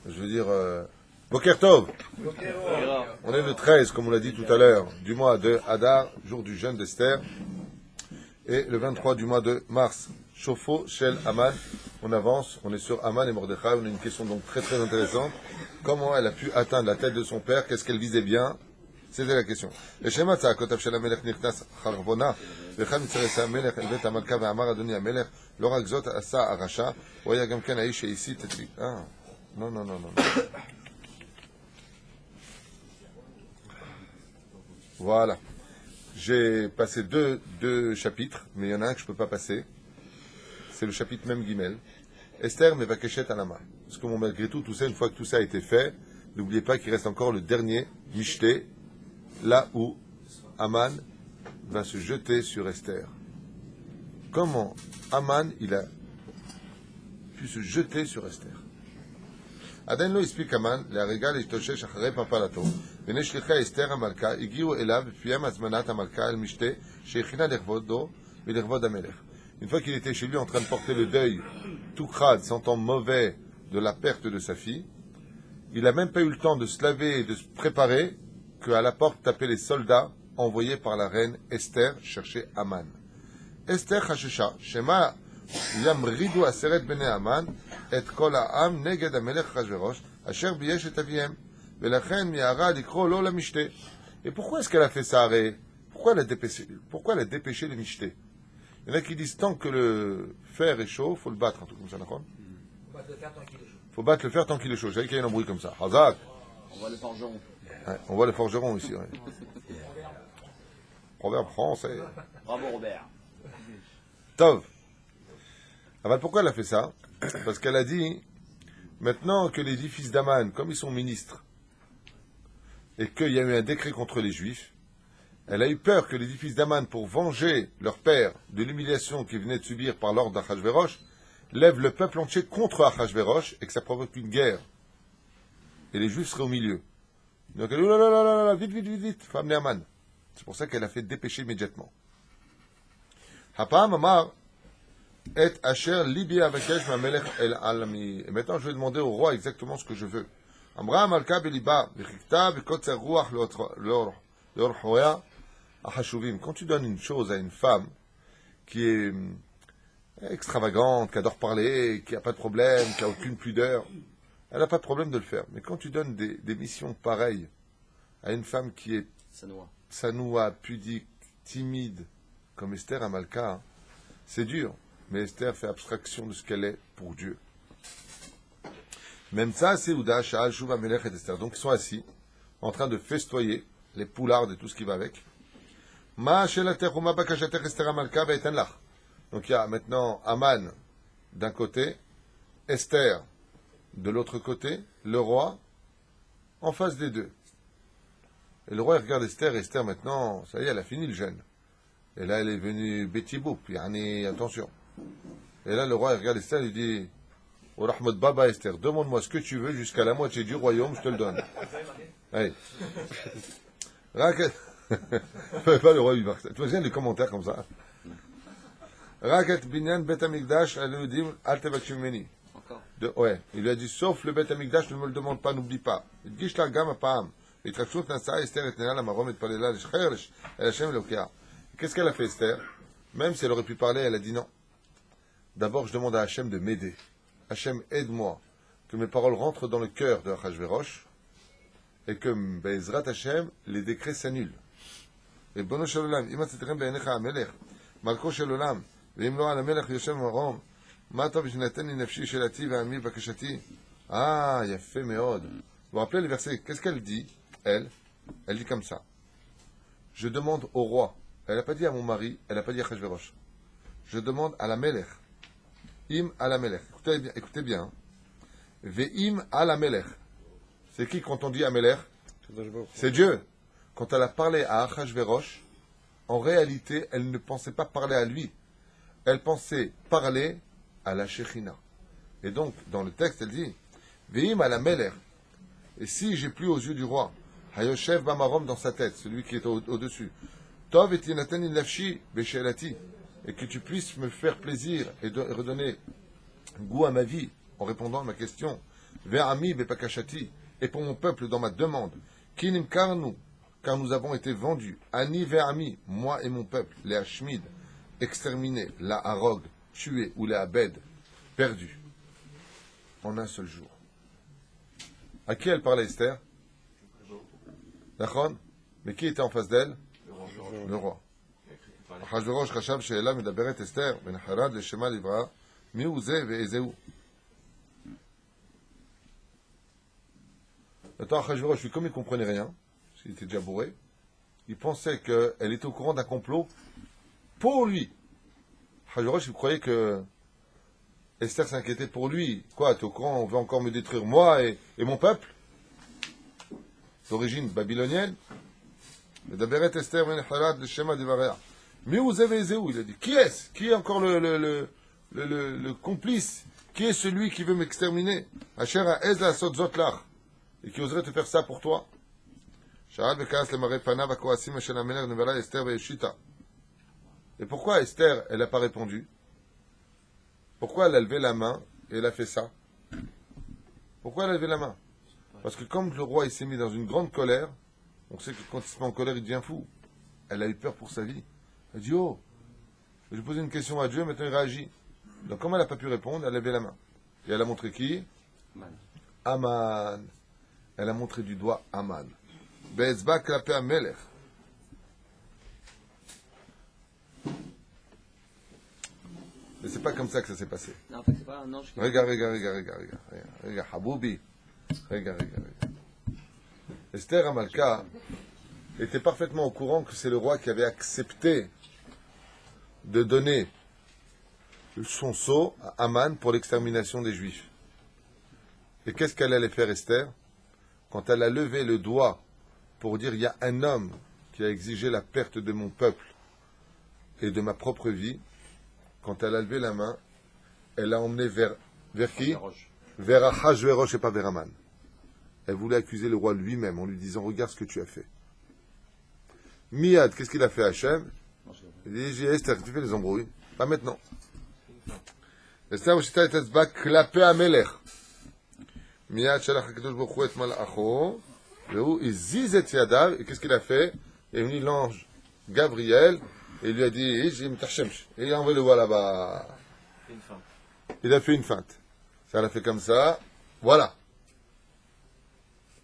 je veux dire, Boker Tov. On est le 13, comme on l'a dit tout à l'heure, du mois de Hadar, jour du jeûne d'Esther, et le 23 du mois de mars, Shofo Shel Aman. On avance, on est sur Aman et Mordechai, on a une question donc très très intéressante. Comment elle a pu atteindre la tête de son père? Qu'est-ce qu'elle visait bien? C'était la question. Le schéma de Kotav Shel Amelech Nichnas Charvona, Vecham Tzeres Amelech Elvet Amalka Ve'amar Adoni Amelech, Lora Gzot Asa Arasha, Oya Gamken Aish et ici Tetvi. Ah, non. Voilà. J'ai passé deux chapitres, mais il y en a un que je ne peux pas passer. C'est le chapitre même Gimel. Esther Mevakeshet Alama. Parce que malgré tout ça, une fois que tout ça a été fait, n'oubliez pas qu'il reste encore le dernier Mishté, là où Aman va se jeter sur Esther. Comment Aman, il a pu se jeter sur Esther? עדיין לא הספיק המן להרגע להשתושש אחרי פפלתו, והנה שליחי אסתר המלכה הגיעו אליו בפיהם הזמנת המלכה אל משתה שהכינה לכבודו ולכבוד המלך. Une fois qu'il était chez lui en train de porter le deuil, tout crade, sentant mauvais de la perte de sa fille, il n'a même pas eu le temps de se laver et de se préparer qu'à la porte tapaient les soldats envoyés par la reine Esther chercher Aman. Esther חששה שמה ימרידו עשרת בני המן את כל העם נגד המלך אחשוורוש אשר בייש את אביהם ולכן מיהרה לקרוא לו למשתה. Et pourquoi est-ce qu'elle a fait ça, Aré? Pourquoi elle a dépêché les michtés? Il y en a qui disent tant que le fer est chaud, il faut le battre, un truc comme ça, d'accord? Faut battre le fer tant qu'il est chaud. J'avais qu'il y a un bruit comme ça. Hazak. On voit le forgeron. Ouais, on voit le forgeron ici. Ouais. Proverbe français. Bravo Robert. Tov. Alors pourquoi elle a fait ça? Parce qu'elle a dit, maintenant que les 10 fils d'Aman, comme ils sont ministres, et qu'il y a eu un décret contre les Juifs, elle a eu peur que les 10 fils d'Aman, pour venger leur père de l'humiliation qu'ils venaient de subir par l'ordre d'Achashverosh, lèvent le peuple entier contre Achashverosh et que ça provoque une guerre. Et les Juifs seraient au milieu. Donc elle dit, oh là, vite, faut amener Aman. C'est pour ça qu'elle a fait dépêcher immédiatement. Hapam Amar et Asher Libi Avakesh Mamelech El Alami. Et maintenant, je vais demander au roi exactement ce que je veux. Amra Malka Beliba, Bechikta, Bekotzer Ruach Lorhoya, Ahashuvim. Quand tu donnes une chose à une femme qui est extravagante, qui adore parler, qui n'a pas de problème, qui n'a aucune pudeur, elle n'a pas de problème de le faire. Mais quand tu donnes des missions pareilles à une femme qui est sanoua, pudique, timide, comme Esther Amalka, c'est dur. Mais Esther fait abstraction de ce qu'elle est pour Dieu. Même ça, c'est Ouda, Sha'al, Shuva, Melech et Esther. Donc ils sont assis, en train de festoyer les poulardes et tout ce qui va avec. Donc il y a maintenant Aman d'un côté, Esther de l'autre côté, le roi en face des deux. Et le roi il regarde Esther, et Esther maintenant, ça y est, elle a fini le jeûne. Et là elle est venue Betty Boop, attention. Et là le roi il regarde Esther, il dit, oh Rahmat Baba Esther, demande-moi ce que tu veux jusqu'à la moitié du royaume, je te le donne. Allez. Raket. Pas le roi il marque ça. Tu vois les commentaires comme ça. Raket binyan bet amigdash aludim al tevakshim meni. Ouais, il lui a dit sauf le bet amigdash, ne me le demande pas, n'oublie pas. Gish la gam apam. Itrakshut nasa Esther et nena la marom et palela l'shcher el Hashem l'okea. Qu'est-ce qu'elle a fait Esther? Même si elle aurait pu parler, elle a dit non. D'abord, je demande à Hachem de m'aider. Hachem, aide-moi, que mes paroles rentrent dans le cœur de Achashverosh et que, Be'ezrat Hachem, les décrets s'annulent. Et Bono Shel Olam, Ima Tzeterem Be'enecha HaMelech, Malko Shel Olam, Ve'im Lo HaMelech Yoshem Marom, Ma Tov Shnatan Li Nafshi Shelati Ve'ami Bakashati. Ah, il a fait Meod. Vous vous rappelez le verset? Qu'est-ce qu'elle dit? Elle dit comme ça. Je demande au roi. Elle n'a pas dit à mon mari, elle n'a pas dit à Achashverosh. Je demande à la Melech. Im à la Melech. Écoutez bien. Ve'im à la Melech. C'est qui quand on dit à Melech? C'est Dieu. Quand elle a parlé à Achashverosh, en réalité, elle ne pensait pas parler à lui. Elle pensait parler à la Shechina. Et donc, dans le texte, elle dit Ve'im à la Melech. Et si j'ai plu aux yeux du roi, Hayoshev Bamarom dans sa tête, celui qui est au-dessus, Tov et Tinatan in Nafshi Beshelati, et que tu puisses me faire plaisir et redonner goût à ma vie en répondant à ma question. Ve'ami bepakashati, et pour mon peuple dans ma demande. Kinim karnu, car nous avons été vendus. Ani ve'ami, moi et mon peuple, les Hashmid, exterminés, la Harog, tués, ou les Abed, perdus, en un seul jour. À qui elle parlait, Esther? D'accord? Mais qui était en face d'elle? Le roi. אחשוורוש חשב שאלה מדברת אסתר, בין חרד לשמה לבראה, מי הוא זה ואיזה הוא? Maintenant, Achashverosh, lui, comme il ne comprenait rien, parce qu'il était déjà bourré, il pensait qu'elle était au courant d'un complot pour lui. Achashverosh, il croyait que Esther s'inquiétait pour lui. Quoi, tu es au courant, on veut encore me détruire moi et mon peuple? D'origine babylonienne. מדברת אסתר בין חרד לשמה לבראה. Mais où il a dit, qui est-ce? Qui est encore le complice? Qui est celui qui veut m'exterminer? Asher ha'ez la'asot zot lach. Et qui oserait te faire ça pour toi? Sha'al v'ka'as lemarei panav ha'koasim shel hamelech nevela Esther ve'eshita. Et pourquoi Esther, elle n'a pas répondu? Pourquoi elle a levé la main et elle a fait ça? Pourquoi elle a levé la main? Parce que comme le roi il s'est mis dans une grande colère, on sait que quand il se met en colère, il devient fou. Elle a eu peur pour sa vie. Elle a dit, oh, je posais une question à Dieu, maintenant il réagit. Donc comme elle n'a pas pu répondre, elle a levé la main. Et elle a montré qui? Aman. Elle a montré du doigt Aman. Be'ezba klape hamelech. Mais c'est pas comme ça que ça s'est passé. Non, en fait, c'est pas un ange qui... Regarde, Haboubi. Regarde. Esther Amalka était parfaitement au courant que c'est le roi qui avait accepté de donner son sceau à Aman pour l'extermination des Juifs. Et qu'est-ce qu'elle allait faire, Esther? Quand elle a levé le doigt pour dire il y a un homme qui a exigé la perte de mon peuple et de ma propre vie, quand elle a levé la main, elle l'a emmené vers qui? Vers Achashverosh et pas vers Aman. Elle voulait accuser le roi lui-même en lui disant regarde ce que tu as fait. Miyad, qu'est-ce qu'il a fait Hachem? Il dit Esther, tu fais les embrouilles. Pas maintenant. Esther, Oshita et Etzba, klapé Amelech. Miyad, Shalach HaKadosh Baruch Hu et Malacho. Vehu, Iziz et Yadav. Et qu'est-ce qu'il a fait? Il est venu l'ange Gabriel et il lui a dit et il a envoyé le roi là-bas. Il a fait une feinte. Ça l'a fait comme ça. Voilà.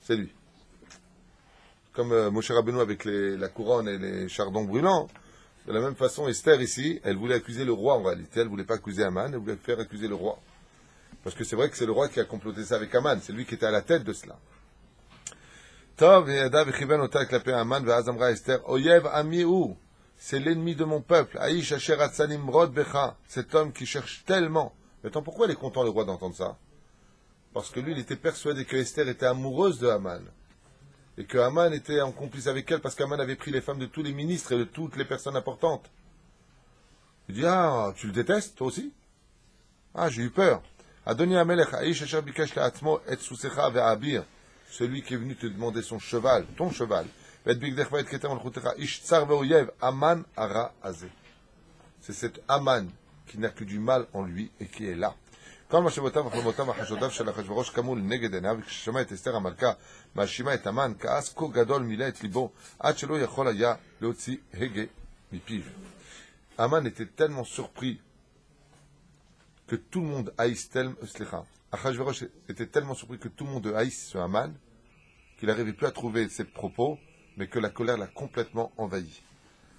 C'est lui. Comme Moshe Rabbeinu avec la couronne et les chardons brûlants. De la même façon, Esther ici, elle voulait accuser le roi en réalité. Elle ne voulait pas accuser Aman, elle voulait faire accuser le roi. Parce que c'est vrai que c'est le roi qui a comploté ça avec Aman. C'est lui qui était à la tête de cela. C'est l'ennemi de mon peuple. Cet homme qui cherche tellement. Maintenant, pourquoi il est content le roi d'entendre ça? Parce que lui, il était persuadé que Esther était amoureuse de Haman. Et que Haman était en complice avec elle parce qu'Haman avait pris les femmes de tous les ministres et de toutes les personnes importantes. Il dit, ah, tu le détestes, toi aussi? Ah, j'ai eu peur. Adoni Amelech, Aish Asher Bikesh La'atmo et Susecha ve'abir. Celui qui est venu te demander son cheval, ton cheval. Ve'et bigdech ve'et keter malchutecha, Ish tsar ve'oyev, Haman ara azeh. C'est cet Haman qui n'a que du mal en lui et qui est là. כל מחשבותיו וחלומותיו וחשדותיו של אחשוורוש קמו לנגד עיניו, וכששמע את אסתר המלכה מאשימה את המן, כעס כה גדול מילא את ליבו, עד שלא יכול היה להוציא הגה מפיו. Haman était tellement surpris que tout le monde haïsse tellement... Achashverosh était tellement surpris que tout le monde haïsse ce Haman, qu'il n'arrivait plus à trouver ses propos, mais que la colère l'a complètement envahi.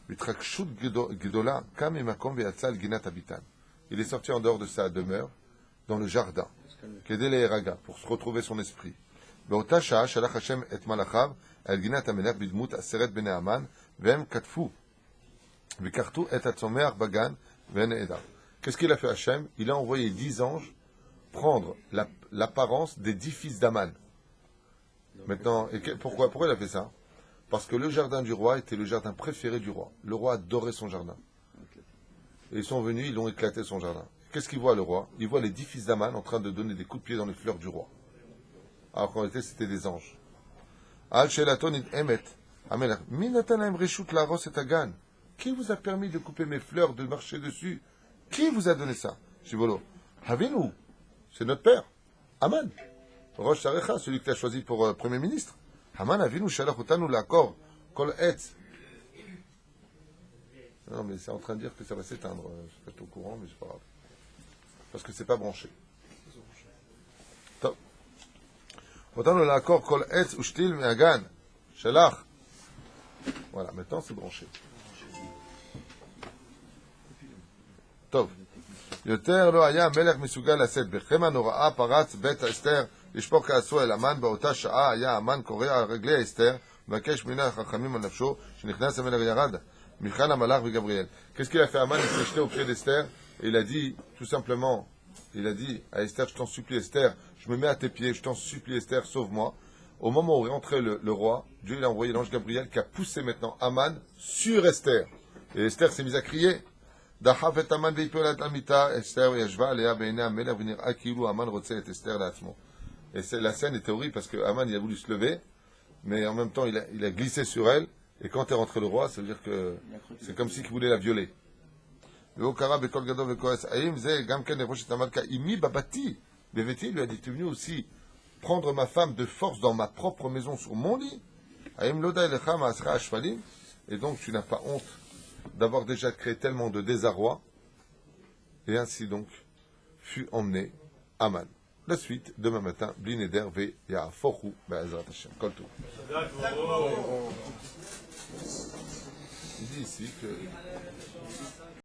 Vitrakshut Gdola kam emakom ve'atzal ginat habitan. Il est sorti en dehors de sa demeure, dans le jardin, Kedele Eraga, pour se retrouver son esprit. באותה שעה שלח השם את מלאכיו על גינת המלך בדמות 10 בני המן, והם כתפו, וכרתו את הצומח בגן, ונעדר. Qu'est-ce qu'il a fait Hachem? Il a envoyé 10 anges prendre l'apparence des 10 fils d'Aman. Maintenant, pourquoi il a fait ça? Parce que le jardin du roi était le jardin préféré du roi. Le roi adorait son jardin. Et ils sont venus, ils l'ont éclaté son jardin. Qu'est-ce qu'il voit le roi? Il voit les 10 fils d'Aman en train de donner des coups de pied dans les fleurs du roi. Alors qu'en réalité, c'était des anges. Qui vous a permis de couper mes fleurs, de marcher dessus? Qui vous a donné ça? Shivolo. Havinu. C'est notre père, Aman. Rosh Sharecha, celui que tu as choisi pour Premier ministre. Haman avinu shalach otanu l'accord, kol etz. Non, mais c'est en train de dire que ça va s'éteindre. Je suis pas au courant, mais c'est pas grave. Parce que c'est pas branché. Top. Otanu l'accord, kol etz ushtil me'agan. Shalach. Voilà, maintenant c'est branché. Top. יותר לא היה המלך מסוגל לשאת. בחמה נוראה פרץ בית אסתר לשפוך כעסו אל המן. באותה שעה היה המן קורע על רגלי אסתר, מבקש מן החכמים על נפשו, שנכנס המלך ירד. מבחן המלאך וגבריאל. Qu'est-ce qu'il a fait Haman? Il s'est jeté auprès d'Esther et il a dit, tout simplement, il a dit à Esther, je t'en supplie Esther, je me mets à tes pieds, je t'en supplie Esther, sauve-moi. Au moment où est entré le roi, Dieu il a envoyé l'ange Gabriel qui a poussé maintenant Haman sur Esther. Et Esther s'est mise à crier. דחף את המן והפיל את המיטה, אסתר ישבה עליה בעיני המלך ונראה כאילו המן רוצה את אסתר לעצמו. Et la scène est horrible parce que Haman il a voulu se lever, mais en même temps il a glissé sur elle, et quand est rentré le roi, ça veut dire que c'est comme s'il voulait la violer. והוא קרא בקול גדול וכועס, האם זה גם כן לבוש את המלכה, אמי בבתי, בביתי, lui a dit, tu es venu aussi prendre ma femme de force dans ma propre maison sur mon lit, האם לא די לך מעשך השפלים, et donc tu n'as pas honte d'avoir déjà créé tellement de désarroi, et ainsi donc fut emmené Haman. La suite, demain matin, Blineder ve Ya'afochu Be'ezrat Hashem. Kol Tov. Il dit ici que